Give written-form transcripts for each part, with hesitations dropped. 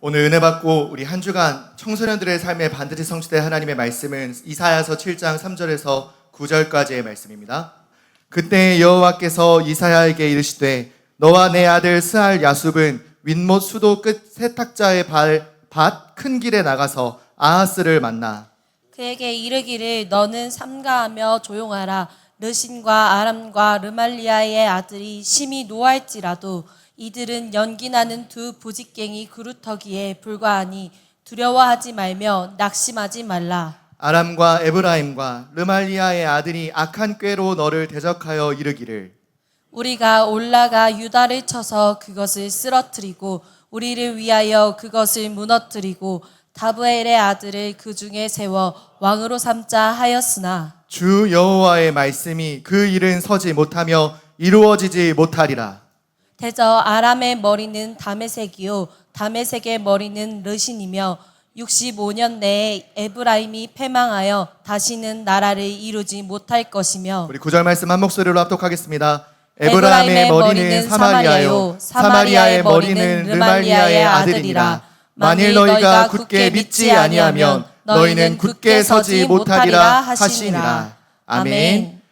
오늘 은혜 받고 우리 한 주간 청소년들의 삶에 반드시 성취될 하나님의 말씀은 이사야서 7장 3절에서 9절까지의 말씀입니다. 그때 여호와께서 이사야에게 이르시되 너와 내 아들 스알 야숲은 윗못 수도 끝 세탁자의 밭 큰 길에 나가서 아하스를 만나 그에게 이르기를 너는 삼가하며 조용하라. 르신과 아람과 르말리아의 아들이 심히 노할지라도 이들은 연기나는 두 부직갱이 그루터기에 불과하니 두려워하지 말며 낙심하지 말라. 아람과 에브라임과 르말리아의 아들이 악한 꾀로 너를 대적하여 이르기를 우리가 올라가 유다를 쳐서 그것을 쓰러뜨리고 우리를 위하여 그것을 무너뜨리고 다브엘의 아들을 그 중에 세워 왕으로 삼자 하였으나 주 여호와의 말씀이 그 일은 서지 못하며 이루어지지 못하리라. 대저 아람의 머리는 다메섹이요 다메섹의 머리는 르신이며 65년 내에 에브라임이 패망하여 다시는 나라를 이루지 못할 것이며 우리 9절 말씀 한 목소리로 합독하겠습니다. 에브라임의 머리는 사마리아요 사마리아의 머리는 르말리아의 아들이라. 만일 너희가 굳게 믿지 아니하면 너희는 굳게 서지 못하리라 하시니라. 아멘.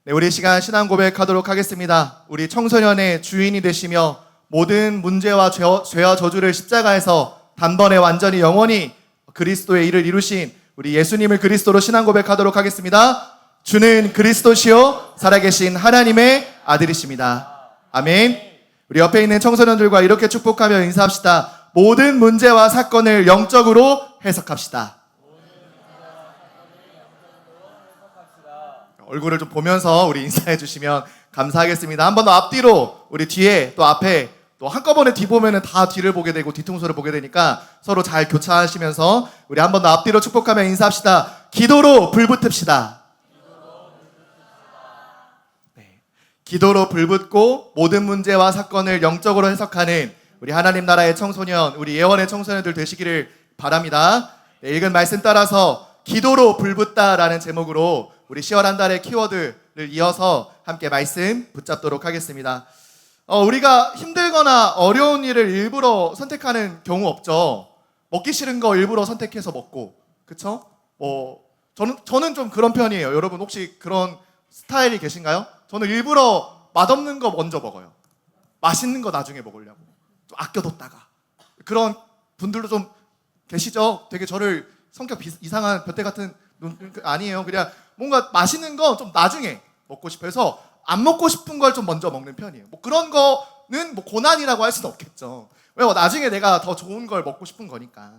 네, 우리 시간 신앙 고백하도록 하겠습니다. 우리 청소년의 주인이 되시며 모든 문제와 죄와 저주를 십자가에서 단번에 완전히 영원히 그리스도의 일을 이루신 우리 예수님을 그리스도로 신앙 고백하도록 하겠습니다. 주는 그리스도시요 살아계신 하나님의 아들이십니다. 아멘. 우리 옆에 있는 청소년들과 이렇게 축복하며 인사합시다. 모든 문제와 사건을 영적으로 해석합시다. 얼굴을 좀 보면서 우리 인사해 주시면 감사하겠습니다. 한 번 더 앞뒤로 우리 뒤에 또 앞에 또 한꺼번에 뒤 보면은 다 뒤를 보게 되고 뒤통수를 보게 되니까 서로 잘 교차하시면서 우리 한 번 더 앞뒤로 축복하며 인사합시다. 기도로 불붙읍시다. 네. 기도로 불붙고 모든 문제와 사건을 영적으로 해석하는 우리 하나님 나라의 청소년, 우리 예원의 청소년들 되시기를 바랍니다. 네, 읽은 말씀 따라서 기도로 불붙다라는 제목으로 우리 10월 한 달의 키워드를 이어서 함께 말씀 붙잡도록 하겠습니다. 우리가 힘들거나 어려운 일을 일부러 선택하는 경우 없죠. 먹기 싫은 거 일부러 선택해서 먹고, 그쵸? 저는 좀 그런 편이에요. 여러분 혹시 그런 스타일이 계신가요? 저는 일부러 맛없는 거 먼저 먹어요. 맛있는 거 나중에 먹으려고. 좀 아껴뒀다가. 그런 분들도 좀 계시죠? 되게 저를 성격 이상한 볕대 같은 아니에요. 그냥 뭔가 맛있는 거 좀 나중에 먹고 싶어서 안 먹고 싶은 걸 좀 먼저 먹는 편이에요. 그런 거는 고난이라고 할 수는 없겠죠. 왜 나중에 내가 더 좋은 걸 먹고 싶은 거니까.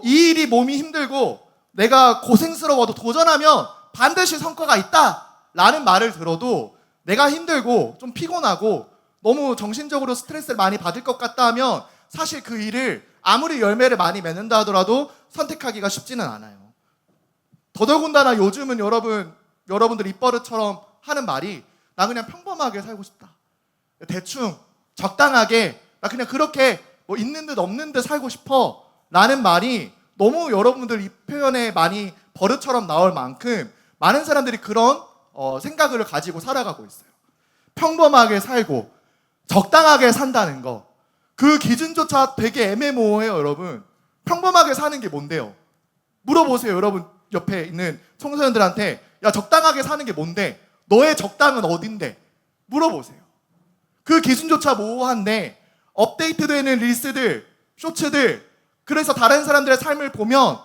이 일이 몸이 힘들고 내가 고생스러워도 도전하면 반드시 성과가 있다라는 말을 들어도 내가 힘들고 좀 피곤하고 너무 정신적으로 스트레스를 많이 받을 것 같다 하면 사실 그 일을 아무리 열매를 많이 맺는다 하더라도 선택하기가 쉽지는 않아요. 더더군다나 요즘은 여러분들 입버릇처럼 하는 말이 나 그냥 평범하게 살고 싶다. 대충 적당하게 나 그냥 그렇게 있는 듯 없는 듯 살고 싶어 라는 말이 너무 여러분들 이 표현에 많이 버릇처럼 나올 만큼 많은 사람들이 그런 생각을 가지고 살아가고 있어요. 평범하게 살고 적당하게 산다는 거, 그 기준조차 되게 애매모호해요. 여러분 평범하게 사는 게 뭔데요? 물어보세요. 여러분 옆에 있는 청소년들한테 야 적당하게 사는 게 뭔데? 너의 적당은 어딘데? 물어보세요. 그 기준조차 모호한데 업데이트되는 릴스들, 쇼츠들, 그래서 다른 사람들의 삶을 보면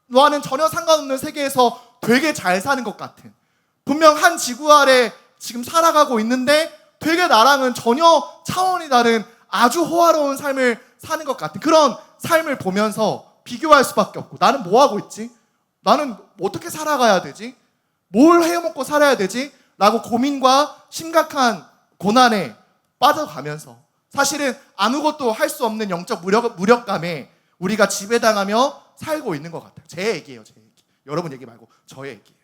너와는 전혀 상관없는 세계에서 되게 잘 사는 것 같은, 분명 한 지구 아래 지금 살아가고 있는데 되게 나랑은 전혀 차원이 다른 아주 호화로운 삶을 사는 것 같은 그런 삶을 보면서 비교할 수밖에 없고, 나는 뭐 하고 있지? 나는 어떻게 살아가야 되지? 뭘 해먹고 살아야 되지? 라고 고민과 심각한 고난에 빠져가면서 사실은 아무것도 할 수 없는 영적 무력감에 우리가 지배당하며 살고 있는 것 같아요. 제 얘기예요. 제 얘기. 여러분 얘기 말고 저의 얘기예요.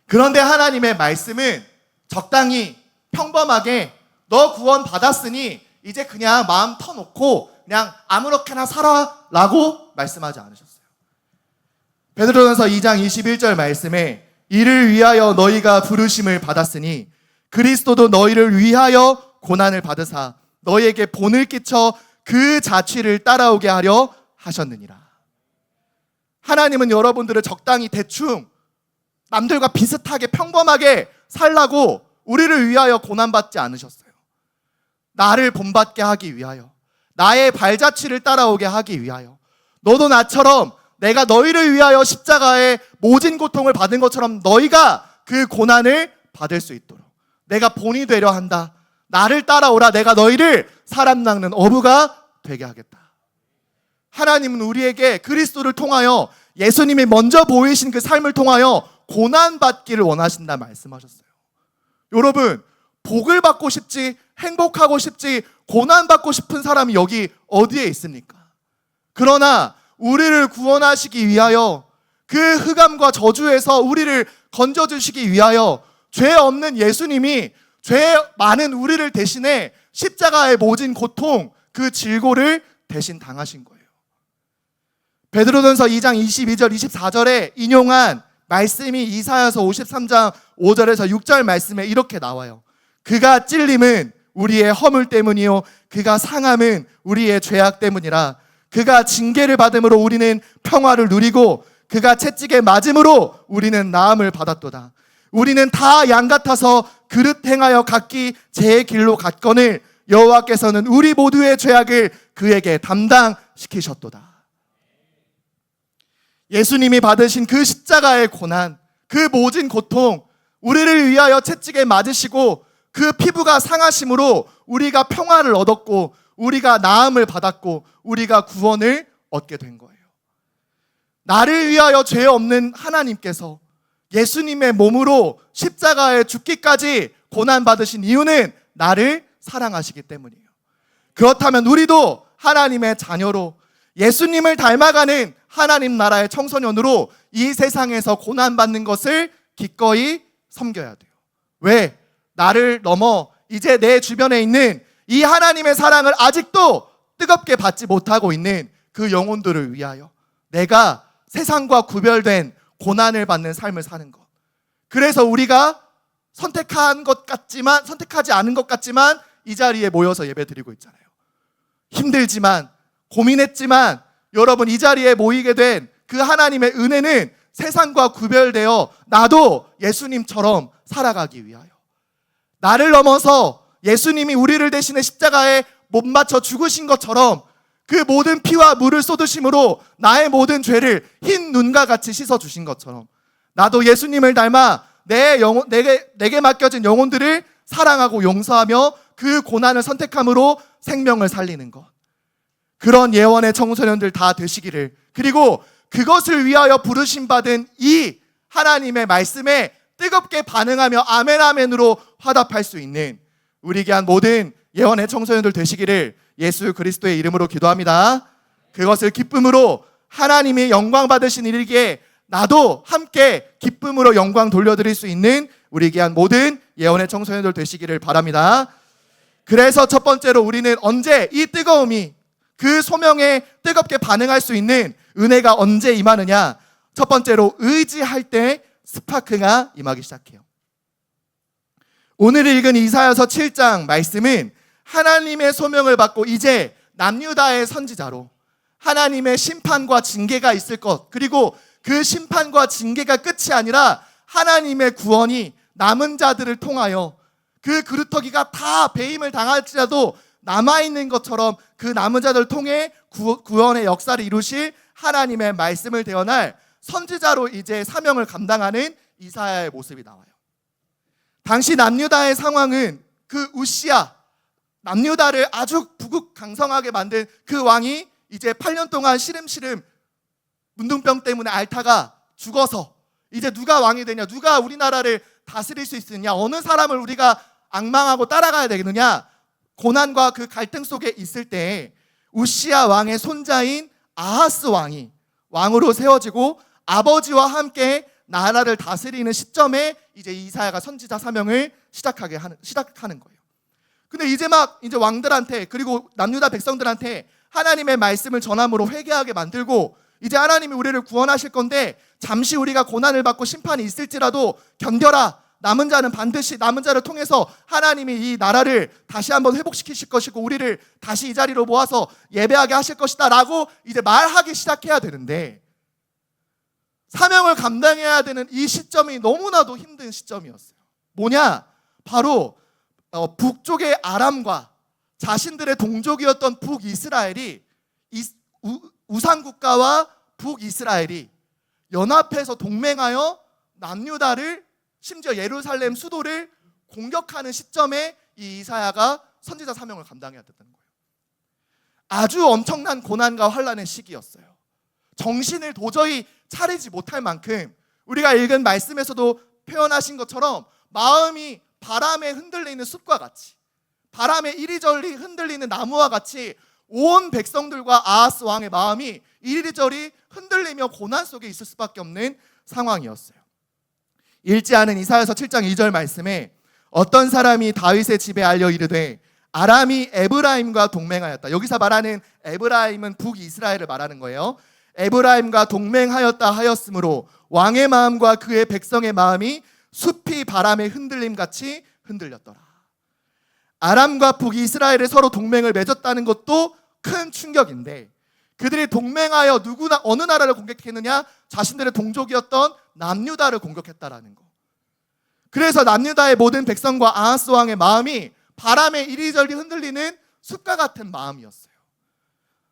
그런데 하나님의 말씀은 적당히 평범하게 너 구원 받았으니 이제 그냥 마음 터놓고 그냥 아무렇게나 살아라고 말씀하지 않으셨어요. 베드로전서 2장 21절 말씀에 이를 위하여 너희가 부르심을 받았으니 그리스도도 너희를 위하여 고난을 받으사 너희에게 본을 끼쳐 그 자취를 따라오게 하려 하셨느니라. 하나님은 여러분들을 적당히 대충 남들과 비슷하게 평범하게 살라고 우리를 위하여 고난받지 않으셨어요. 나를 본받게 하기 위하여, 나의 발자취를 따라오게 하기 위하여, 너도 나처럼 내가 너희를 위하여 십자가에 모진 고통을 받은 것처럼 너희가 그 고난을 받을 수 있도록 내가 본이 되려 한다. 나를 따라오라. 내가 너희를 사람 낚는 어부가 되게 하겠다. 하나님은 우리에게 그리스도를 통하여, 예수님이 먼저 보이신 그 삶을 통하여 고난받기를 원하신다 말씀하셨어요. 여러분, 복을 받고 싶지, 행복하고 싶지, 고난받고 싶은 사람이 여기 어디에 있습니까? 그러나 우리를 구원하시기 위하여, 그 흑암과 저주에서 우리를 건져주시기 위하여 죄 없는 예수님이 죄 많은 우리를 대신해 십자가에 모진 고통, 그 질고를 대신 당하신 거예요. 베드로전서 2장 22절 24절에 인용한 말씀이 이사야서 53장 5절에서 6절 말씀에 이렇게 나와요. 그가 찔림은 우리의 허물 때문이요 그가 상함은 우리의 죄악 때문이라. 그가 징계를 받음으로 우리는 평화를 누리고 그가 채찍에 맞음으로 우리는 나음을 받았도다. 우리는 다 양 같아서 그릇 행하여 각기 제 길로 갔거늘 여호와께서는 우리 모두의 죄악을 그에게 담당시키셨도다. 예수님이 받으신 그 십자가의 고난, 그 모진 고통, 우리를 위하여 채찍에 맞으시고 그 피부가 상하심으로 우리가 평화를 얻었고 우리가 나음을 받았고 우리가 구원을 얻게 된 거예요. 나를 위하여 죄 없는 하나님께서 예수님의 몸으로 십자가에 죽기까지 고난받으신 이유는 나를 사랑하시기 때문이에요. 그렇다면 우리도 하나님의 자녀로 예수님을 닮아가는 하나님 나라의 청소년으로 이 세상에서 고난받는 것을 기꺼이 섬겨야 돼요. 왜? 나를 넘어 이제 내 주변에 있는 이 하나님의 사랑을 아직도 뜨겁게 받지 못하고 있는 그 영혼들을 위하여 내가 세상과 구별된 고난을 받는 삶을 사는 것. 그래서 우리가 선택하지 않은 것 같지만 이 자리에 모여서 예배드리고 있잖아요. 힘들지만, 고민했지만 여러분 이 자리에 모이게 된 그 하나님의 은혜는 세상과 구별되어 나도 예수님처럼 살아가기 위하여, 나를 넘어서 예수님이 우리를 대신해 십자가에 못 맞춰 죽으신 것처럼 그 모든 피와 물을 쏟으심으로 나의 모든 죄를 흰 눈과 같이 씻어주신 것처럼 나도 예수님을 닮아 내게 맡겨진 영혼들을 사랑하고 용서하며 그 고난을 선택함으로 생명을 살리는 것. 그런 예언의 청소년들 다 되시기를, 그리고 그것을 위하여 부르심받은 이 하나님의 말씀에 뜨겁게 반응하며 아멘 아멘으로 화답할 수 있는 우리에게 한 모든 예언의 청소년들 되시기를 예수 그리스도의 이름으로 기도합니다. 그것을 기쁨으로 하나님이 영광 받으신 일이기에 나도 함께 기쁨으로 영광 돌려드릴 수 있는 우리에게 한 모든 예언의 청소년들 되시기를 바랍니다. 그래서 첫 번째로 우리는 언제 이 뜨거움이, 그 소명에 뜨겁게 반응할 수 있는 은혜가 언제 임하느냐? 첫 번째로 의지할 때 스파크가 임하기 시작해요. 오늘 읽은 이사야서 7장 말씀은 하나님의 소명을 받고 이제 남유다의 선지자로 하나님의 심판과 징계가 있을 것, 그리고 그 심판과 징계가 끝이 아니라 하나님의 구원이 남은 자들을 통하여 그 그루터기가 다 배임을 당할지라도 남아있는 것처럼 그 남은 자들을 통해 구원의 역사를 이루실 하나님의 말씀을 대언할 선지자로 이제 사명을 감당하는 이사야의 모습이 나와요. 당시 남유다의 상황은 그 우시야, 남유다를 아주 부국강성하게 만든 그 왕이 이제 8년 동안 시름시름 문둥병 때문에 앓다가 죽어서 이제 누가 왕이 되냐, 누가 우리나라를 다스릴 수 있느냐, 어느 사람을 우리가 앙망하고 따라가야 되느냐, 고난과 그 갈등 속에 있을 때 우시야 왕의 손자인 아하스 왕이 왕으로 세워지고 아버지와 함께 나라를 다스리는 시점에 이제 이사야가 선지자 사명을 시작하는 거예요. 근데 이제 왕들한테, 그리고 남유다 백성들한테 하나님의 말씀을 전함으로 회개하게 만들고 이제 하나님이 우리를 구원하실 건데 잠시 우리가 고난을 받고 심판이 있을지라도 견뎌라, 남은 자는 반드시 남은 자를 통해서 하나님이 이 나라를 다시 한번 회복시키실 것이고 우리를 다시 이 자리로 모아서 예배하게 하실 것이다 라고 이제 말하기 시작해야 되는데, 사명을 감당해야 되는 이 시점이 너무나도 힘든 시점이었어요. 뭐냐? 바로 북쪽의 아람과 자신들의 동족이었던 북이스라엘이 우상국가와 북이스라엘이 연합해서 동맹하여 남유다를, 심지어 예루살렘 수도를 공격하는 시점에 이 이사야가 선지자 사명을 감당해야 됐다는 거예요. 아주 엄청난 고난과 환난의 시기였어요. 정신을 도저히 차리지 못할 만큼, 우리가 읽은 말씀에서도 표현하신 것처럼 마음이 바람에 흔들리는 숲과 같이, 바람에 이리저리 흔들리는 나무와 같이 온 백성들과 아하스 왕의 마음이 이리저리 흔들리며 고난 속에 있을 수밖에 없는 상황이었어요. 읽지 않은 이사야서 7장 2절 말씀에 어떤 사람이 다윗의 집에 알려 이르되 아람이 에브라임과 동맹하였다. 여기서 말하는 에브라임은 북이스라엘을 말하는 거예요. 에브라임과 동맹하였다 하였으므로 왕의 마음과 그의 백성의 마음이 숲이 바람에 흔들림같이 흔들렸더라. 아람과 북이스라엘이 서로 동맹을 맺었다는 것도 큰 충격인데, 그들이 동맹하여 누구나 어느 나라를 공격했느냐? 자신들의 동족이었던 남유다를 공격했다라는 거. 그래서 남유다의 모든 백성과 아하스 왕의 마음이 바람에 이리저리 흔들리는 숲과 같은 마음이었어요.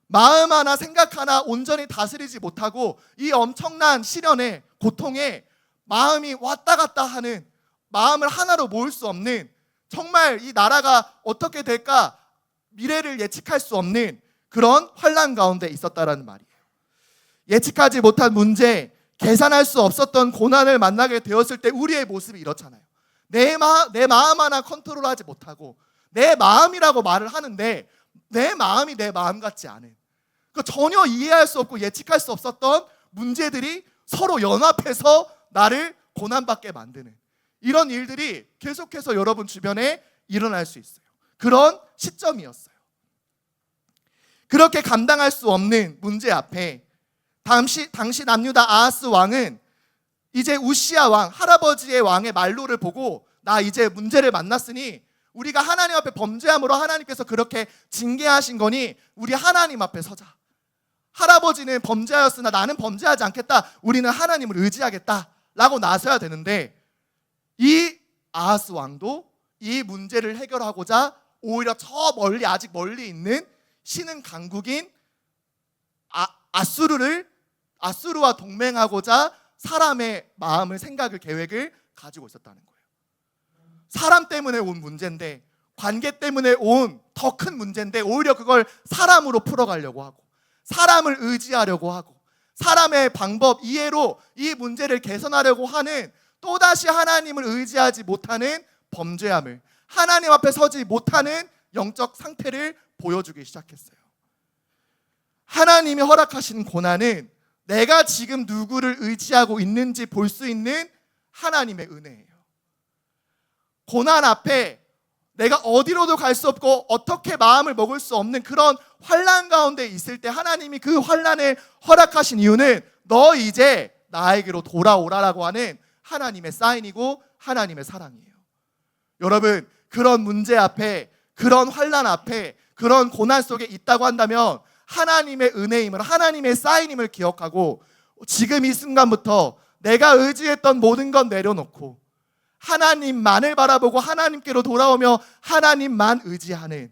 마음 하나 생각 하나 온전히 다스리지 못하고 이 엄청난 시련에, 고통에 마음이 왔다 갔다 하는, 마음을 하나로 모을 수 없는, 정말 이 나라가 어떻게 될까 미래를 예측할 수 없는 그런 환난 가운데 있었다라는 말이에요. 예측하지 못한 문제, 계산할 수 없었던 고난을 만나게 되었을 때 우리의 모습이 이렇잖아요. 내 마음 하나 컨트롤하지 못하고 내 마음이라고 말을 하는데 내 마음이 내 마음 같지 않은, 전혀 이해할 수 없고 예측할 수 없었던 문제들이 서로 연합해서 나를 고난받게 만드는 이런 일들이 계속해서 여러분 주변에 일어날 수 있어요. 그런 시점이었어요. 그렇게 감당할 수 없는 문제 앞에 당시 남유다 아하스 왕은 이제 우시야 왕, 할아버지의 왕의 말로를 보고 나 이제 문제를 만났으니 우리가 하나님 앞에 범죄함으로 하나님께서 그렇게 징계하신 거니 우리 하나님 앞에 서자. 할아버지는 범죄하였으나 나는 범죄하지 않겠다. 우리는 하나님을 의지하겠다 라고 나서야 되는데, 이 아하스 왕도 이 문제를 해결하고자 오히려 저 멀리, 아직 멀리 있는 신흥 강국인 아수르와 동맹하고자 사람의 마음을, 생각을, 계획을 가지고 있었다는 거예요. 사람 때문에 온 문제인데, 관계 때문에 온 더 큰 문제인데 오히려 그걸 사람으로 풀어가려고 하고 사람을 의지하려고 하고 사람의 방법, 이해로 이 문제를 개선하려고 하는, 또다시 하나님을 의지하지 못하는 범죄함을, 하나님 앞에 서지 못하는 영적 상태를 보여주기 시작했어요. 하나님이 허락하신 고난은 내가 지금 누구를 의지하고 있는지 볼 수 있는 하나님의 은혜예요. 고난 앞에 내가 어디로도 갈 수 없고 어떻게 마음을 먹을 수 없는 그런 환난 가운데 있을 때 하나님이 그 환난을 허락하신 이유는 너 이제 나에게로 돌아오라라고 하는 하나님의 사인이고 하나님의 사랑이에요. 여러분, 그런 문제 앞에, 그런 환난 앞에, 그런 고난 속에 있다고 한다면 하나님의 은혜임을, 하나님의 사인임을 기억하고 지금 이 순간부터 내가 의지했던 모든 건 내려놓고 하나님만을 바라보고 하나님께로 돌아오며 하나님만 의지하는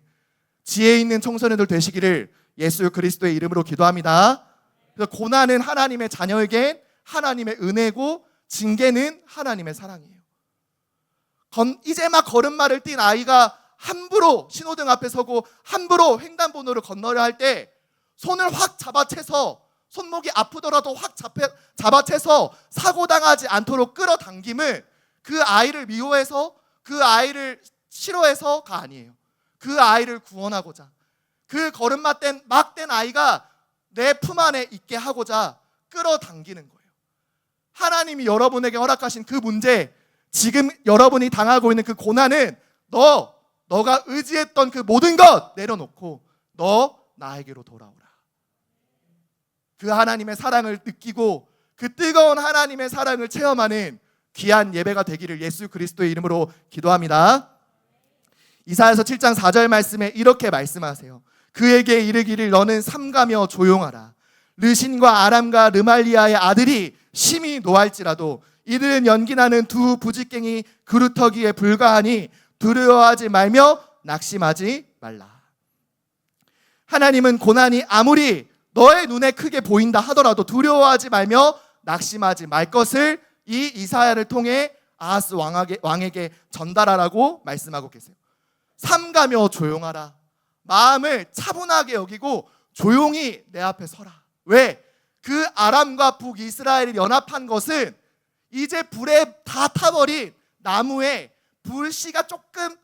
지혜 있는 청소년들 되시기를 예수 그리스도의 이름으로 기도합니다. 그래서 고난은 하나님의 자녀에겐 하나님의 은혜고 징계는 하나님의 사랑이에요. 이제 막 걸음마를 뛴 아이가 함부로 신호등 앞에 서고 함부로 횡단보도를 건너려 할 때 손을 확 잡아채서, 손목이 아프더라도 확 잡아채서 사고당하지 않도록 끌어당김은 그 아이를 미워해서, 그 아이를 싫어해서가 아니에요. 그 아이를 구원하고자, 그 걸음마 막 뗀 아이가 내 품 안에 있게 하고자 끌어당기는 거예요. 하나님이 여러분에게 허락하신 그 문제, 지금 여러분이 당하고 있는 그 고난은 너가 의지했던 그 모든 것 내려놓고 너 나에게로 돌아오라. 그 하나님의 사랑을 느끼고 그 뜨거운 하나님의 사랑을 체험하는 귀한 예배가 되기를 예수 그리스도의 이름으로 기도합니다. 이사야서 7장 4절 말씀에 이렇게 말씀하세요. 그에게 이르기를 너는 삼가며 조용하라. 르신과 아람과 르말리아의 아들이 심히 노할지라도 이들은 연기나는 두 부직갱이 그루터기에 불과하니 두려워하지 말며 낙심하지 말라. 하나님은 고난이 아무리 너의 눈에 크게 보인다 하더라도 두려워하지 말며 낙심하지 말 것을 이 이사야를 통해 아하스 왕에게 전달하라고 말씀하고 계세요. 삼가며 조용하라. 마음을 차분하게 여기고 조용히 내 앞에 서라. 왜? 그 아람과 북이스라엘이 연합한 것은 이제 불에 다 타버린 나무에 불씨가 조금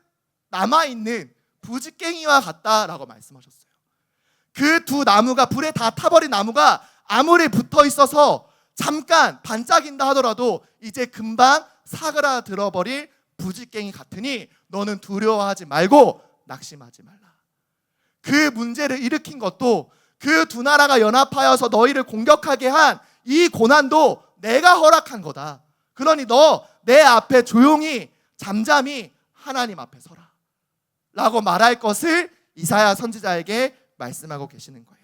남아있는 부직갱이와 같다라고 말씀하셨어요. 그 두 나무가, 불에 다 타버린 나무가 아무리 붙어 있어서 잠깐 반짝인다 하더라도 이제 금방 사그라들어버릴 부직갱이 같으니 너는 두려워하지 말고 낙심하지 말라. 그 문제를 일으킨 것도, 그 두 나라가 연합하여서 너희를 공격하게 한 이 고난도 내가 허락한 거다. 그러니 너 내 앞에 조용히 잠잠히 하나님 앞에 서라 라고 말할 것을 이사야 선지자에게 말씀하고 계시는 거예요.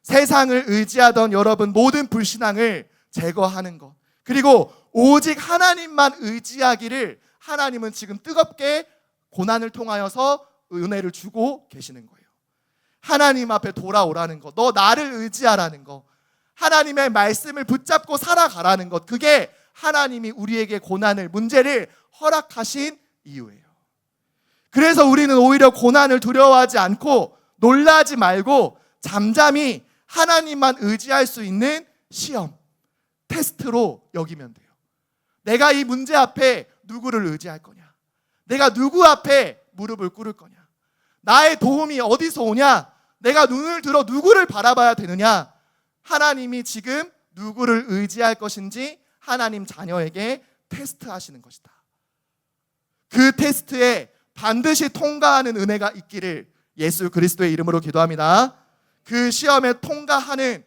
세상을 의지하던 여러분 모든 불신앙을 제거하는 것, 그리고 오직 하나님만 의지하기를 하나님은 지금 뜨겁게 고난을 통하여서 은혜를 주고 계시는 거예요. 하나님 앞에 돌아오라는 것, 너 나를 의지하라는 것, 하나님의 말씀을 붙잡고 살아가라는 것, 그게 하나님이 우리에게 고난을, 문제를 허락하신 이유예요. 그래서 우리는 오히려 고난을 두려워하지 않고 놀라지 말고 잠잠히 하나님만 의지할 수 있는 시험, 테스트로 여기면 돼요. 내가 이 문제 앞에 누구를 의지할 거냐? 내가 누구 앞에 무릎을 꿇을 거냐? 나의 도움이 어디서 오냐? 내가 눈을 들어 누구를 바라봐야 되느냐? 하나님이 지금 누구를 의지할 것인지 하나님 자녀에게 테스트하시는 것이다. 그 테스트에 반드시 통과하는 은혜가 있기를 예수 그리스도의 이름으로 기도합니다. 그 시험에 통과하는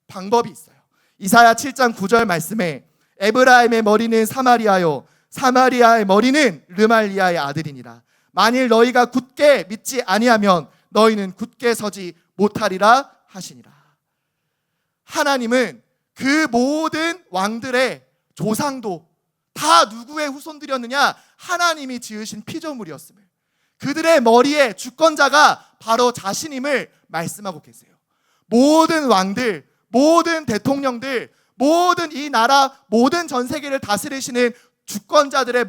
방법이 있어요. 이사야 7장 9절 말씀에 에브라임의 머리는 사마리아요 사마리아의 머리는 르말리아의 아들이니라. 만일 너희가 굳게 믿지 아니하면 너희는 굳게 서지 못하리라 하시니라. 하나님은 그 모든 왕들의 조상도 다 누구의 후손들이었느냐? 하나님이 지으신 피조물이었음을, 그들의 머리에 주권자가 바로 자신임을 말씀하고 계세요. 모든 왕들, 모든 대통령들, 모든 이 나라, 모든 전 세계를 다스리시는 주권자들의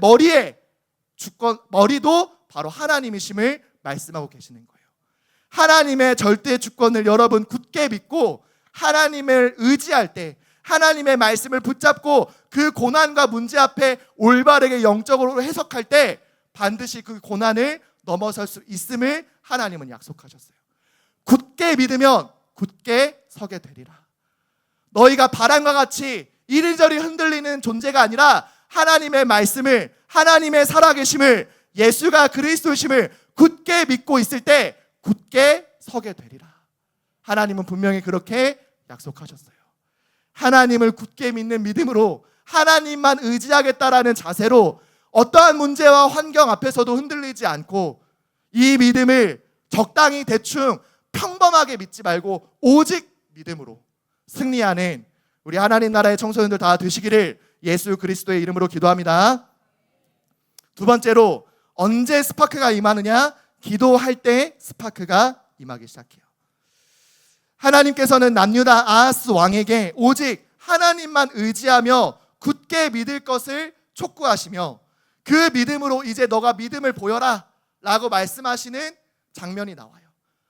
머리도 바로 하나님이심을 말씀하고 계시는 거예요. 하나님의 절대 주권을 여러분 굳게 믿고 하나님을 의지할 때, 하나님의 말씀을 붙잡고 그 고난과 문제 앞에 올바르게 영적으로 해석할 때 반드시 그 고난을 넘어설 수 있음을 하나님은 약속하셨어요. 굳게 믿으면 굳게 서게 되리라. 너희가 바람과 같이 이리저리 흔들리는 존재가 아니라 하나님의 말씀을, 하나님의 살아계심을, 예수가 그리스도심을 굳게 믿고 있을 때 굳게 서게 되리라. 하나님은 분명히 그렇게 약속하셨어요. 하나님을 굳게 믿는 믿음으로, 하나님만 의지하겠다라는 자세로 어떠한 문제와 환경 앞에서도 흔들리지 않고 이 믿음을 적당히 대충 평범하게 믿지 말고 오직 믿음으로 승리하는 우리 하나님 나라의 청소년들 다 되시기를 예수 그리스도의 이름으로 기도합니다. 두 번째로, 언제 스파크가 임하느냐? 기도할 때 스파크가 임하기 시작해요. 하나님께서는 남유다 아하스 왕에게 오직 하나님만 의지하며 굳게 믿을 것을 촉구하시며 그 믿음으로 이제 너가 믿음을 보여라 라고 말씀하시는 장면이 나와요.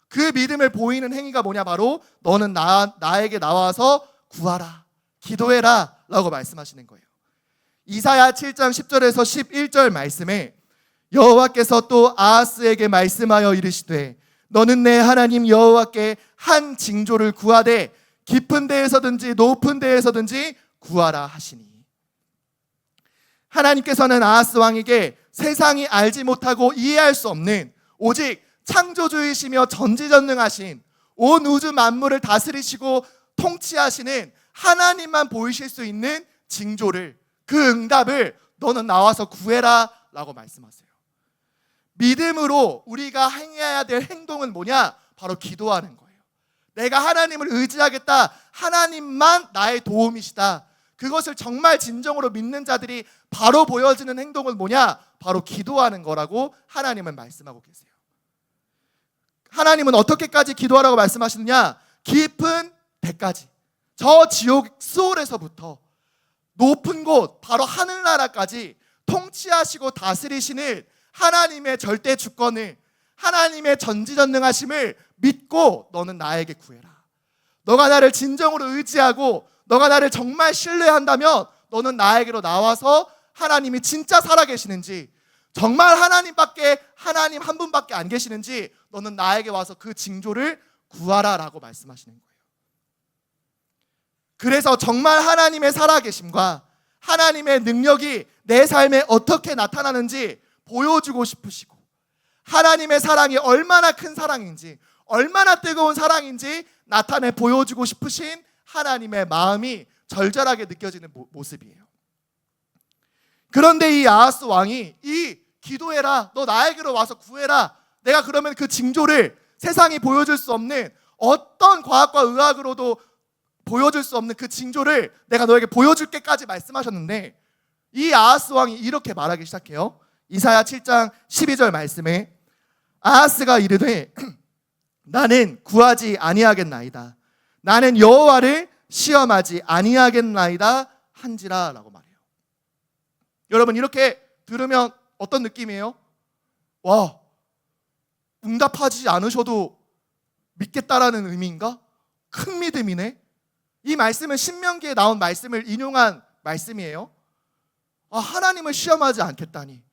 그 믿음을 보이는 행위가 뭐냐? 바로 너는 나에게 나와서 구하라, 기도해라 라고 말씀하시는 거예요. 이사야 7장 10절에서 11절 말씀에 여호와께서 또 아하스에게 말씀하여 이르시되 너는 내 하나님 여호와께 한 징조를 구하되 깊은 데에서든지 높은 데에서든지 구하라 하시니. 하나님께서는 아하스 왕에게 세상이 알지 못하고 이해할 수 없는 오직 창조주이시며 전지전능하신 온 우주 만물을 다스리시고 통치하시는 하나님만 보이실 수 있는 징조를, 그 응답을 너는 나와서 구해라 라고 말씀하세요. 믿음으로 우리가 행해야 될 행동은 뭐냐? 바로 기도하는 거예요. 내가 하나님을 의지하겠다. 하나님만 나의 도움이시다. 그것을 정말 진정으로 믿는 자들이 바로 보여지는 행동은 뭐냐? 바로 기도하는 거라고 하나님은 말씀하고 계세요. 하나님은 어떻게까지 기도하라고 말씀하시느냐? 깊은 데까지, 저 지옥 스올에서부터 높은 곳, 바로 하늘나라까지 통치하시고 다스리시는 하나님의 절대 주권을, 하나님의 전지전능하심을 믿고 너는 나에게 구해라. 너가 나를 진정으로 의지하고 너가 나를 정말 신뢰한다면 너는 나에게로 나와서 하나님이 진짜 살아계시는지, 정말 하나님 한 분밖에 안 계시는지 너는 나에게 와서 그 징조를 구하라 라고 말씀하시는 거예요. 그래서 정말 하나님의 살아계심과 하나님의 능력이 내 삶에 어떻게 나타나는지 보여주고 싶으시고, 하나님의 사랑이 얼마나 큰 사랑인지, 얼마나 뜨거운 사랑인지 나타내 보여주고 싶으신 하나님의 마음이 절절하게 느껴지는 모습이에요. 그런데 이 아하스 왕이 이 기도해라, 너 나에게로 와서 구해라, 내가 그러면 그 징조를 세상이 보여줄 수 없는, 어떤 과학과 의학으로도 보여줄 수 없는 그 징조를 내가 너에게 보여줄게까지 말씀하셨는데, 이 아하스 왕이 이렇게 말하기 시작해요. 이사야 7장 12절 말씀에 아하스가 이르되 나는 구하지 아니하겠나이다. 나는 여호와를 시험하지 아니하겠나이다 한지라 라고 말해요. 여러분, 이렇게 들으면 어떤 느낌이에요? 와, 응답하지 않으셔도 믿겠다라는 의미인가? 큰 믿음이네. 이 말씀은 신명기에 나온 말씀을 인용한 말씀이에요. 하나님을 시험하지 않겠다니,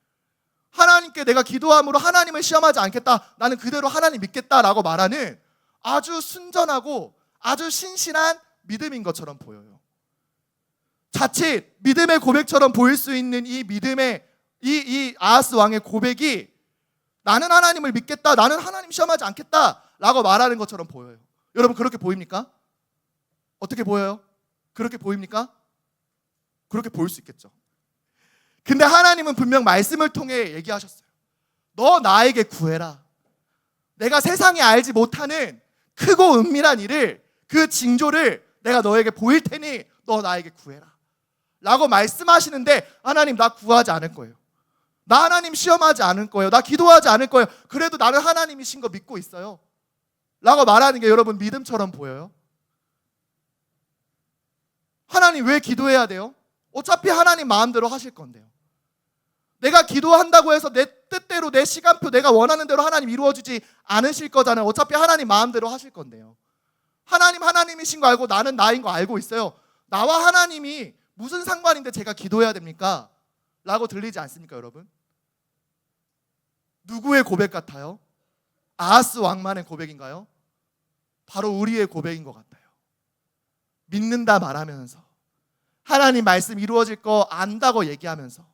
하나님께 내가 기도함으로 하나님을 시험하지 않겠다, 나는 그대로 하나님 믿겠다라고 말하는 아주 순전하고 아주 신실한 믿음인 것처럼 보여요. 자칫 믿음의 고백처럼 보일 수 있는 이 믿음의 이 아하스 왕의 고백이 나는 하나님을 믿겠다, 나는 하나님 시험하지 않겠다 라고 말하는 것처럼 보여요. 여러분, 그렇게 보입니까? 어떻게 보여요? 그렇게 보입니까? 그렇게 보일 수 있겠죠. 근데 하나님은 분명 말씀을 통해 얘기하셨어요. 너 나에게 구해라. 내가 세상이 알지 못하는 크고 은밀한 일을, 그 징조를 내가 너에게 보일 테니 너 나에게 구해라 라고 말씀하시는데, 하나님, 나 구하지 않을 거예요. 나 하나님 시험하지 않을 거예요. 나 기도하지 않을 거예요. 그래도 나는 하나님이신 거 믿고 있어요 라고 말하는 게 여러분 믿음처럼 보여요? 하나님 왜 기도해야 돼요? 어차피 하나님 마음대로 하실 건데요. 내가 기도한다고 해서 내 뜻대로, 내 시간표, 내가 원하는 대로 하나님 이루어주지 않으실 거잖아요. 어차피 하나님 마음대로 하실 건데요. 하나님이신 거 알고 나는 나인 거 알고 있어요. 나와 하나님이 무슨 상관인데 제가 기도해야 됩니까? 라고 들리지 않습니까, 여러분? 누구의 고백 같아요? 아하스 왕만의 고백인가요? 바로 우리의 고백인 것 같아요. 믿는다 말하면서, 하나님 말씀 이루어질 거 안다고 얘기하면서,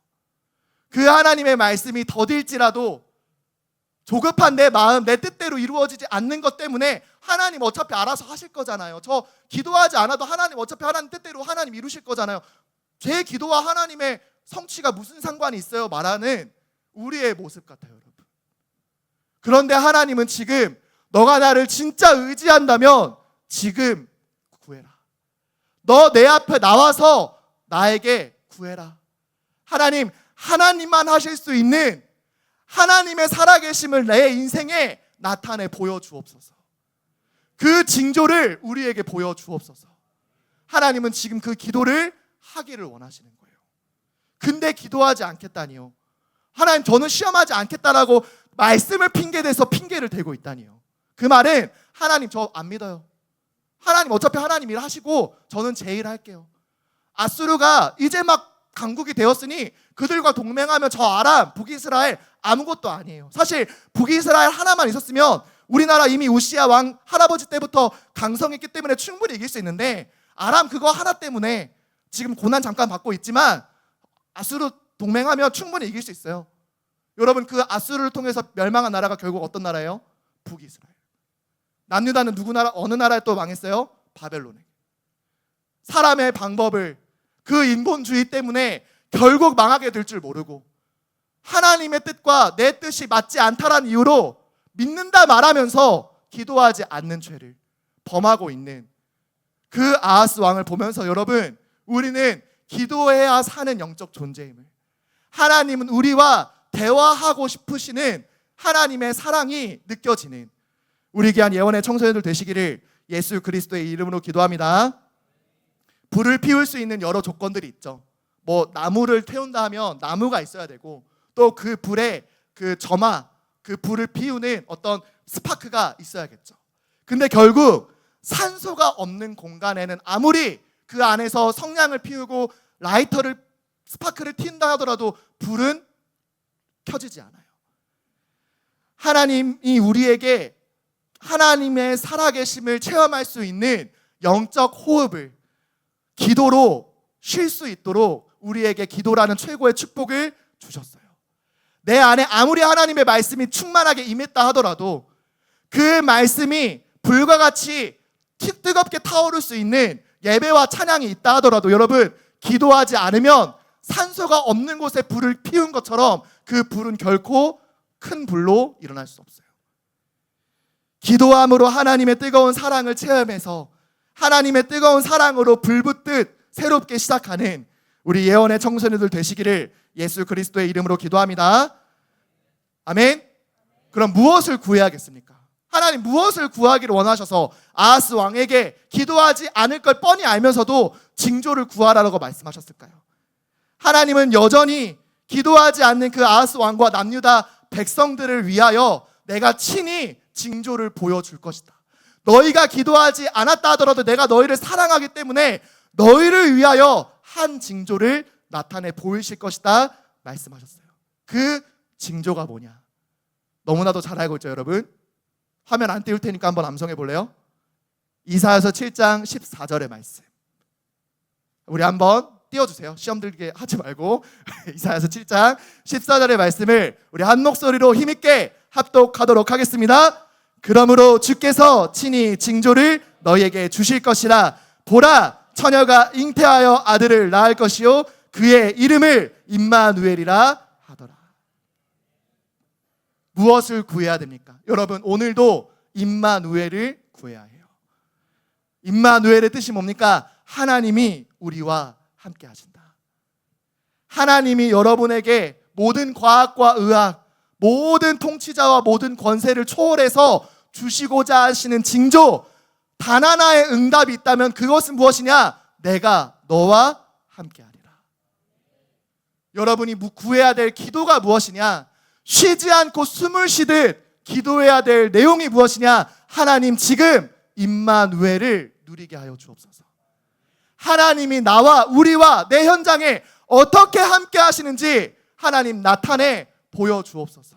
그 하나님의 말씀이 더딜지라도 조급한 내 마음, 내 뜻대로 이루어지지 않는 것 때문에 하나님 어차피 알아서 하실 거잖아요. 저 기도하지 않아도 하나님 어차피 하나님 뜻대로 하나님 이루실 거잖아요. 제 기도와 하나님의 성취가 무슨 상관이 있어요? 말하는 우리의 모습 같아요, 여러분. 그런데 하나님은 지금 너가 나를 진짜 의지한다면 지금 구해라. 너 내 앞에 나와서 나에게 구해라. 하나님만 하실 수 있는 하나님의 살아계심을 내 인생에 나타내 보여주옵소서. 그 징조를 우리에게 보여주옵소서. 하나님은 지금 그 기도를 하기를 원하시는 거예요. 근데 기도하지 않겠다니요. 하나님, 저는 시험하지 않겠다라고 말씀을 핑계대서 핑계를 대고 있다니요. 그 말은 하나님 저 안 믿어요. 하나님 어차피 하나님 일 하시고 저는 제 일 할게요. 아수르가 이제 막 강국이 되었으니 그들과 동맹하면 저 아람, 북이스라엘 아무것도 아니에요. 사실 북이스라엘 하나만 있었으면 우리나라 이미 우시야 왕 할아버지 때부터 강성했기 때문에 충분히 이길 수 있는데, 아람 그거 하나 때문에 지금 고난 잠깐 받고 있지만 아수르 동맹하면 충분히 이길 수 있어요. 여러분, 그 아수르를 통해서 멸망한 나라가 결국 어떤 나라예요? 북이스라엘. 남유다는 어느 나라에 또 망했어요? 바벨론에. 사람의 방법을, 그 인본주의 때문에 결국 망하게 될 줄 모르고 하나님의 뜻과 내 뜻이 맞지 않다라는 이유로 믿는다 말하면서 기도하지 않는 죄를 범하고 있는 그 아하스 왕을 보면서 여러분, 우리는 기도해야 사는 영적 존재임을, 하나님은 우리와 대화하고 싶으시는 하나님의 사랑이 느껴지는 우리 귀한 예언의 청소년들 되시기를 예수 그리스도의 이름으로 기도합니다. 불을 피울 수 있는 여러 조건들이 있죠. 뭐 나무를 태운다 하면 나무가 있어야 되고, 또 그 불에 그 점화, 그 불을 피우는 어떤 스파크가 있어야겠죠. 근데 결국 산소가 없는 공간에는 아무리 그 안에서 성냥을 피우고 라이터를, 스파크를 튄다 하더라도 불은 켜지지 않아요. 하나님이 우리에게 하나님의 살아계심을 체험할 수 있는 영적 호흡을 기도로 쉴 수 있도록 우리에게 기도라는 최고의 축복을 주셨어요. 내 안에 아무리 하나님의 말씀이 충만하게 임했다 하더라도 그 말씀이 불과 같이 뜨겁게 타오를 수 있는 예배와 찬양이 있다 하더라도 여러분, 기도하지 않으면 산소가 없는 곳에 불을 피운 것처럼 그 불은 결코 큰 불로 일어날 수 없어요. 기도함으로 하나님의 뜨거운 사랑을 체험해서 하나님의 뜨거운 사랑으로 불붙듯 새롭게 시작하는 우리 예언의 청소년들 되시기를 예수 그리스도의 이름으로 기도합니다. 아멘. 그럼 무엇을 구해야겠습니까? 하나님 무엇을 구하기를 원하셔서 아하스 왕에게 기도하지 않을 걸 뻔히 알면서도 징조를 구하라고 말씀하셨을까요? 하나님은 여전히 기도하지 않는 그 아하스 왕과 남유다 백성들을 위하여 내가 친히 징조를 보여줄 것이다. 너희가 기도하지 않았다 하더라도 내가 너희를 사랑하기 때문에 너희를 위하여 한 징조를 나타내 보이실 것이다 말씀하셨어요. 그 징조가 뭐냐? 너무나도 잘 알고 있죠, 여러분? 화면 안 띄울 테니까 한번 암송해 볼래요? 이사야서 7장 14절의 말씀. 우리 한번 띄워주세요. 시험 들게 하지 말고. 이사야서 7장 14절의 말씀을 우리 한 목소리로 힘있게 합독하도록 하겠습니다. 그러므로 주께서 친히 징조를 너희에게 주실 것이라. 보라, 처녀가 잉태하여 아들을 낳을 것이요 그의 이름을 임마누엘이라 하더라. 무엇을 구해야 됩니까? 여러분, 오늘도 임마누엘을 구해야 해요. 임마누엘의 뜻이 뭡니까? 하나님이 우리와 함께 하신다. 하나님이 여러분에게 모든 과학과 의학, 모든 통치자와 모든 권세를 초월해서 주시고자 하시는 징조, 단 하나의 응답이 있다면 그것은 무엇이냐? 내가 너와 함께 하리라. 여러분이 구해야 될 기도가 무엇이냐? 쉬지 않고 숨을 쉬듯 기도해야 될 내용이 무엇이냐? 하나님 지금 임마누엘을 누리게 하여 주옵소서. 하나님이 나와 우리와 내 현장에 어떻게 함께 하시는지 하나님 나타내 보여주옵소서.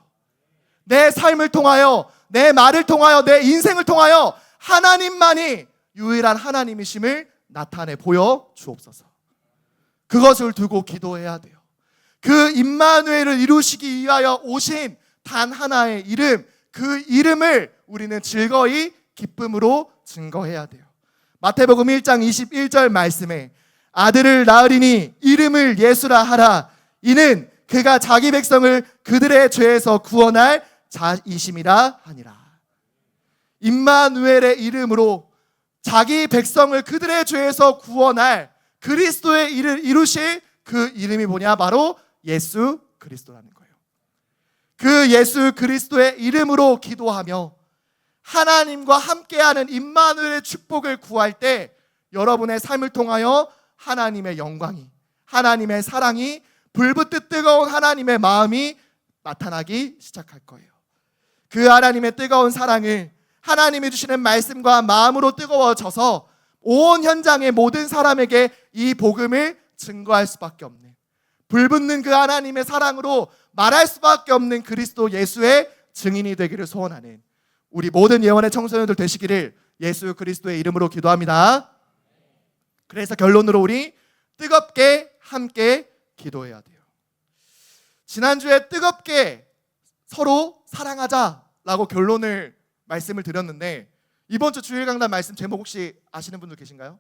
내 삶을 통하여, 내 말을 통하여, 내 인생을 통하여 하나님만이 유일한 하나님이심을 나타내 보여주옵소서. 그것을 두고 기도해야 돼요. 그 임마누엘을 이루시기 위하여 오신 단 하나의 이름, 그 이름을 우리는 즐거이 기쁨으로 증거해야 돼요. 마태복음 1장 21절 말씀에 아들을 낳으리니 이름을 예수라 하라. 이는 그가 자기 백성을 그들의 죄에서 구원할 자이심이라 하니라. 임마누엘의 이름으로 자기 백성을 그들의 죄에서 구원할 그리스도의 일을 이루실 그 이름이 뭐냐? 바로 예수 그리스도라는 거예요. 그 예수 그리스도의 이름으로 기도하며 하나님과 함께하는 임마누엘의 축복을 구할 때 여러분의 삶을 통하여 하나님의 영광이, 하나님의 사랑이, 불붙듯 뜨거운 하나님의 마음이 나타나기 시작할 거예요. 그 하나님의 뜨거운 사랑을 하나님이 주시는 말씀과 마음으로 뜨거워져서 온 현장의 모든 사람에게 이 복음을 증거할 수밖에 없는, 불붙는 그 하나님의 사랑으로 말할 수밖에 없는 그리스도 예수의 증인이 되기를 소원하는 우리 모든 예언의 청소년들 되시기를 예수 그리스도의 이름으로 기도합니다. 그래서 결론으로 우리 뜨겁게 함께 기도해야 돼요. 지난주에 뜨겁게 서로 사랑하자라고 결론을 말씀을 드렸는데 이번 주 주일 강단 말씀 제목 혹시 아시는 분들 계신가요?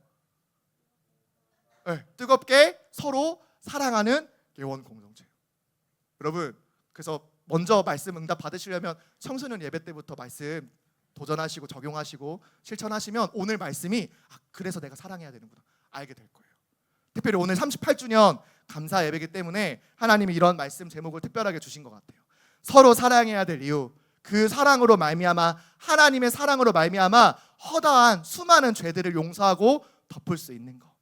네, 뜨겁게 서로 사랑하는 예원 공동체. 여러분, 그래서 먼저 말씀 응답 받으시려면 청소년 예배 때부터 말씀 도전하시고 적용하시고 실천하시면 오늘 말씀이 그래서 내가 사랑해야 되는구나 알게 될 거예요. 특별히 오늘 38주년 감사 예배이기 때문에 하나님이 이런 말씀 제목을 특별하게 주신 것 같아요. 서로 사랑해야 될 이유, 그 사랑으로 말미암아 하나님의 사랑으로 말미암아 허다한 수많은 죄들을 용서하고 덮을 수 있는 거.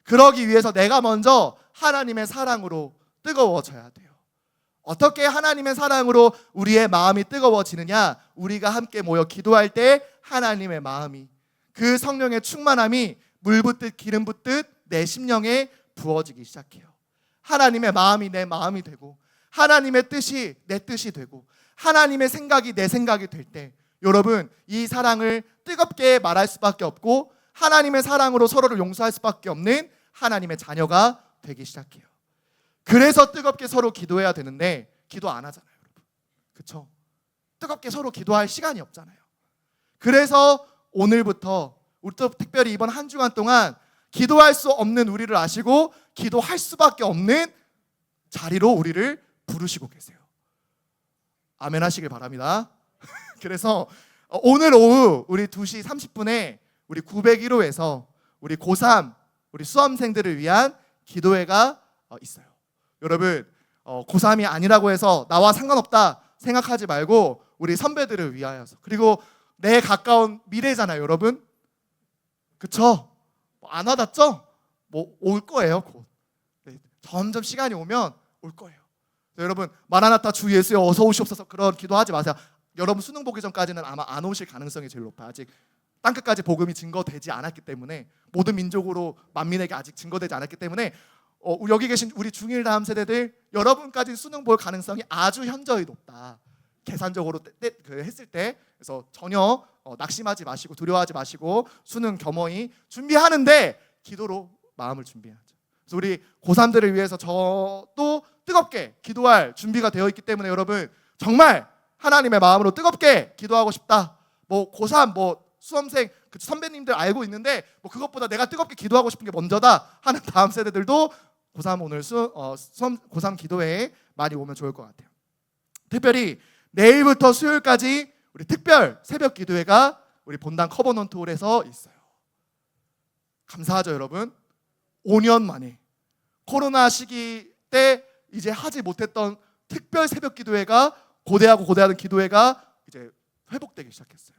그러기 위해서 내가 먼저 하나님의 사랑으로 뜨거워져야 돼요. 어떻게 하나님의 사랑으로 우리의 마음이 뜨거워지느냐? 우리가 함께 모여 기도할 때 하나님의 마음이, 그 성령의 충만함이 물 붓듯 기름 붓듯 내 심령에 부어지기 시작해요. 하나님의 마음이 내 마음이 되고 하나님의 뜻이 내 뜻이 되고 하나님의 생각이 내 생각이 될 때 여러분, 이 사랑을 뜨겁게 말할 수밖에 없고 하나님의 사랑으로 서로를 용서할 수밖에 없는 하나님의 자녀가 되기 시작해요. 그래서 뜨겁게 서로 기도해야 되는데 기도 안 하잖아요, 여러분. 그렇죠? 뜨겁게 서로 기도할 시간이 없잖아요. 그래서 오늘부터 우리 또 특별히 이번 한 주간 동안 기도할 수 없는 우리를 아시고 기도할 수밖에 없는 자리로 우리를 부르시고 계세요. 아멘 하시길 바랍니다. 그래서 오늘 오후 우리 2시 30분에 우리 901호에서 우리 고3 우리 수험생들을 위한 기도회가 있어요. 여러분, 고3이 아니라고 해서 나와 상관없다 생각하지 말고 우리 선배들을 위하여서, 그리고 내 가까운 미래잖아요, 여러분. 그쵸? 안 와닿죠? 뭐 올 거예요, 곧. 네, 점점 시간이 오면 올 거예요. 여러분, 마라나타 주 예수여 어서 오시옵소서 그런 기도하지 마세요. 여러분 수능 보기 전까지는 아마 안 오실 가능성이 제일 높아요. 아직 땅끝까지 복음이 증거되지 않았기 때문에, 모든 민족으로 만민에게 아직 증거되지 않았기 때문에 여기 계신 우리 중1 다음 세대들 여러분까지 수능 볼 가능성이 아주 현저히 높다. 계산적으로 했을 때. 그래서 전혀 낙심하지 마시고 두려워하지 마시고 수능 겸허히 준비하는데 기도로 마음을 준비하죠. 그래서 우리 고3들을 위해서 저도 뜨겁게 기도할 준비가 되어 있기 때문에 여러분, 정말 하나님의 마음으로 뜨겁게 기도하고 싶다. 뭐 고3 뭐 수험생 그 선배님들 알고 있는데 뭐 그것보다 내가 뜨겁게 기도하고 싶은 게 먼저다 하는 다음 세대들도 고3 오늘 고3 기도회에 많이 오면 좋을 것 같아요. 특별히 내일부터 수요일까지 우리 특별 새벽 기도회가 우리 본당 커버넌트 홀에서 있어요. 감사하죠, 여러분. 5년 만에 코로나 시기 때 이제 하지 못했던 특별 새벽 기도회가 고대하는 기도회가 이제 회복되기 시작했어요.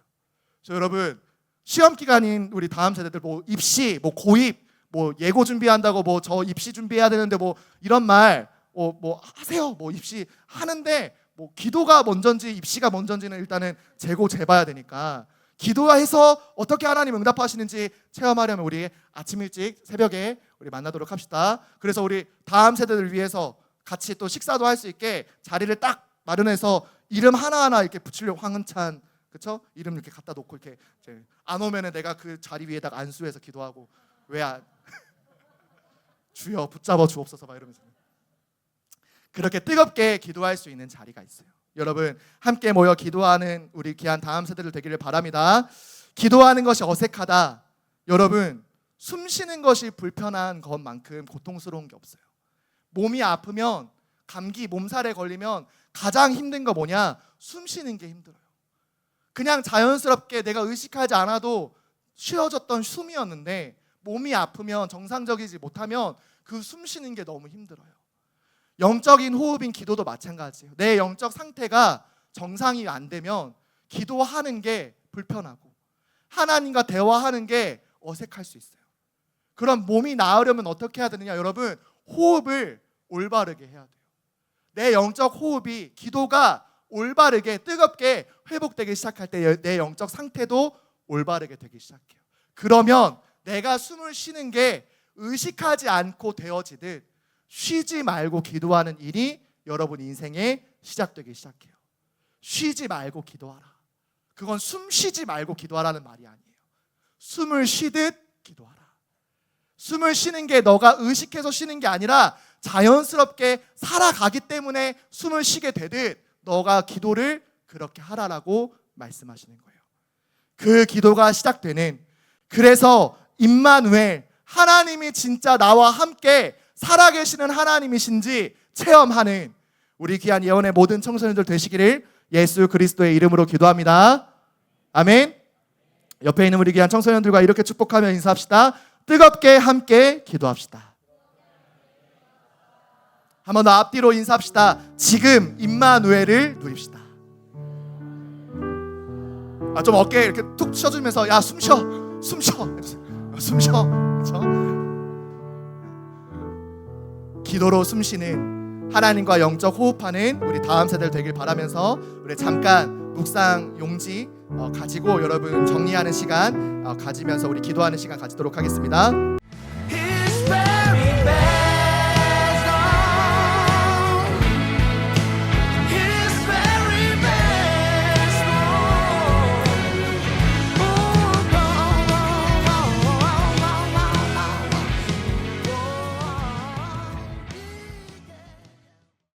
그래서 여러분, 시험 기간인 우리 다음 세대들 뭐 입시, 뭐 고입, 뭐 예고 준비한다고 뭐 저 입시 준비해야 되는데 뭐 이런 말 뭐 하세요. 뭐 입시 하는데 뭐 기도가 먼저인지 입시가 먼저인지는 일단은 재고 재봐야 되니까 기도해서 어떻게 하나님 응답하시는지 체험하려면 우리 아침 일찍 새벽에 우리 만나도록 합시다. 그래서 우리 다음 세대들 위해서 같이 또 식사도 할 수 있게 자리를 딱 마련해서 이름 하나하나 이렇게 붙이려고, 황은찬, 그렇죠? 이름 이렇게 갖다 놓고 이렇게 이제 안 오면은 내가 그 자리 위에다가 안수해서 기도하고, 왜 안 주여 붙잡아 주옵소서 막 이러면서 그렇게 뜨겁게 기도할 수 있는 자리가 있어요. 여러분, 함께 모여 기도하는 우리 귀한 다음 세대들 되기를 바랍니다. 기도하는 것이 어색하다. 여러분, 숨 쉬는 것이 불편한 것만큼 고통스러운 게 없어요. 몸이 아프면, 감기, 몸살에 걸리면 가장 힘든 거 뭐냐? 숨 쉬는 게 힘들어요. 그냥 자연스럽게 내가 의식하지 않아도 쉬어졌던 숨이었는데 몸이 아프면, 정상적이지 못하면 그 숨 쉬는 게 너무 힘들어요. 영적인 호흡인 기도도 마찬가지예요. 내 영적 상태가 정상이 안 되면 기도하는 게 불편하고 하나님과 대화하는 게 어색할 수 있어요. 그럼 몸이 나으려면 어떻게 해야 되느냐? 여러분, 호흡을 올바르게 해야 돼요. 내 영적 호흡이, 기도가 올바르게 뜨겁게 회복되기 시작할 때 내 영적 상태도 올바르게 되기 시작해요. 그러면 내가 숨을 쉬는 게 의식하지 않고 되어지듯 쉬지 말고 기도하는 일이 여러분 인생에 시작되기 시작해요. 쉬지 말고 기도하라. 그건 숨 쉬지 말고 기도하라는 말이 아니에요. 숨을 쉬듯 기도하라. 숨을 쉬는 게 너가 의식해서 쉬는 게 아니라 자연스럽게 살아가기 때문에 숨을 쉬게 되듯 너가 기도를 그렇게 하라라고 말씀하시는 거예요. 그 기도가 시작되는, 그래서 임마누엘, 하나님이 진짜 나와 함께 살아계시는 하나님이신지 체험하는 우리 귀한 예언의 모든 청소년들 되시기를 예수 그리스도의 이름으로 기도합니다. 아멘. 옆에 있는 우리 귀한 청소년들과 이렇게 축복하며 인사합시다. 뜨겁게 함께 기도합시다. 한 번 더 앞뒤로 인사합시다. 지금 임마누엘을 누립시다. 좀 어깨에 이렇게 툭 쳐주면서 야 숨 쉬어 숨 쉬어 숨 쉬어. 그렇죠? 기도로 숨쉬는 하나님과 영적 호흡하는 우리 다음 세대들 되길 바라면서 우리 잠깐 묵상 용지 가지고 여러분 정리하는 시간 가지면서 우리 기도하는 시간 가지도록 하겠습니다.